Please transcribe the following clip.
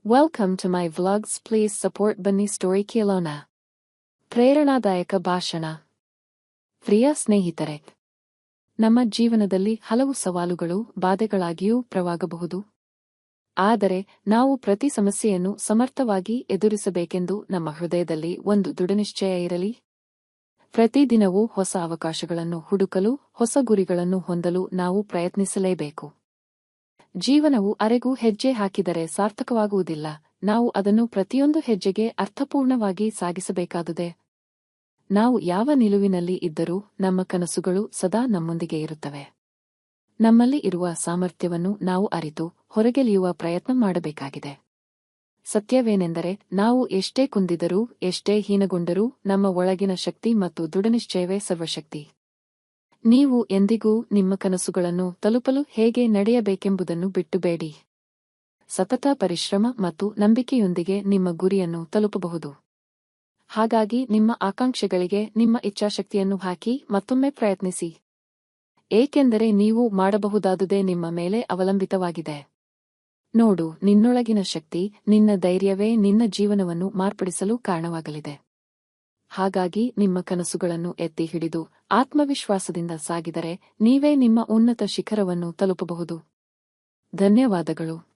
Welcome to my vlogs. Please support ಬನ್ನಿ story ಕೇಳೋಣ. ಪ್ರೇರಣಾದಾಯಕ ಭಾಷಣ. ಪ್ರಿಯ ಸ್ನೇಹಿತರೆ, ನಮ್ಮ ಜೀವನದಲ್ಲಿ ಹಲವು ಸವಾಲುಗಳು ಬಾಧೆಗಳಾಗಿಯೂ ಪ್ರವಾಗಬಹುದು. ಆದರೆ ನಾವು ಪ್ರತಿ ಸಮಸ್ಯೆಯನ್ನು ಸಮರ್ಥವಾಗಿ ಎದುರಿಸಬೇಕೆಂದು ನಮ್ಮ ಹೃದಯದಲ್ಲಿ ಒಂದು ದೃಢನಿಶ್ಚಯ ಇರಲಿ. ಪ್ರತಿದಿನವೂ ಹೊಸ ಅವಕಾಶಗಳನ್ನು ಹುಡುಕಲು, ಹೊಸ ಗುರಿಗಳನ್ನು ಹೊಂದಲು ನಾವು ಪ್ರಯತ್ನಿಸಲೇಬೇಕು. ಜೀವನವು ಅರೆಗೂ ಹೆಜ್ಜೆ ಹಾಕಿದರೆ ಸಾರ್ಥಕವಾಗುವುದಿಲ್ಲ, ನಾವು ಅದನ್ನು ಪ್ರತಿಯೊಂದು ಹೆಜ್ಜೆಗೆ ಅರ್ಥಪೂರ್ಣವಾಗಿ ಸಾಗಿಸಬೇಕಾದುದೆ. ನಾವು ಯಾವ ನಿಲುವಿನಲ್ಲಿ ಇದ್ದರೂ ನಮ್ಮ ಕನಸುಗಳು ಸದಾ ನಮ್ಮೊಂದಿಗೆ ಇರುತ್ತವೆ. ನಮ್ಮಲ್ಲಿ ಇರುವ ಸಾಮರ್ಥ್ಯವನ್ನು ನಾವು ಅರಿತು ಹೊರಗೆಳೆಯುವ ಪ್ರಯತ್ನ ಮಾಡಬೇಕಾಗಿದೆ. ಸತ್ಯವೇನೆಂದರೆ, ನಾವು ಎಷ್ಟೇ ಕುಂದಿದರೂ, ಎಷ್ಟೇ ಹೀನಗೊಂಡರೂ ನಮ್ಮ ಒಳಗಿನ ಶಕ್ತಿ ಮತ್ತು ದೃಢನಿಶ್ಚಯವೇ ಸರ್ವಶಕ್ತಿ. ನೀವು ಎಂದಿಗೂ ನಿಮ್ಮ ಕನಸುಗಳನ್ನು ತಲುಪಲು ಹೇಗೆ ನಡೆಯಬೇಕೆಂಬುದನ್ನು ಬಿಟ್ಟುಬೇಡಿ. ಸತತ ಪರಿಶ್ರಮ ಮತ್ತು ನಂಬಿಕೆಯೊಂದಿಗೆ ನಿಮ್ಮ ಗುರಿಯನ್ನು ತಲುಪಬಹುದು. ಹಾಗಾಗಿ ನಿಮ್ಮ ಆಕಾಂಕ್ಷೆಗಳಿಗೆ ನಿಮ್ಮ ಇಚ್ಛಾಶಕ್ತಿಯನ್ನು ಹಾಕಿ ಮತ್ತೊಮ್ಮೆ ಪ್ರಯತ್ನಿಸಿ. ಏಕೆಂದರೆ ನೀವು ಮಾಡಬಹುದಾದುದೇ ನಿಮ್ಮ ಮೇಲೆ ಅವಲಂಬಿತವಾಗಿದೆ. ನೋಡು, ನಿನ್ನೊಳಗಿನ ಶಕ್ತಿ, ನಿನ್ನ ಧೈರ್ಯವೇ ನಿನ್ನ ಜೀವನವನ್ನು ಮಾರ್ಪಡಿಸಲು ಕಾರಣವಾಗಲಿದೆ. ಹಾಗಾಗಿ ನಿಮ್ಮ ಕನಸುಗಳನ್ನು ಎತ್ತಿ ಹಿಡಿದು ಆತ್ಮವಿಶ್ವಾಸದಿಂದ ಸಾಗಿದರೆ ನೀವೇ ನಿಮ್ಮ ಉನ್ನತ ಶಿಖರವನ್ನು ತಲುಪಬಹುದು. ಧನ್ಯವಾದಗಳು.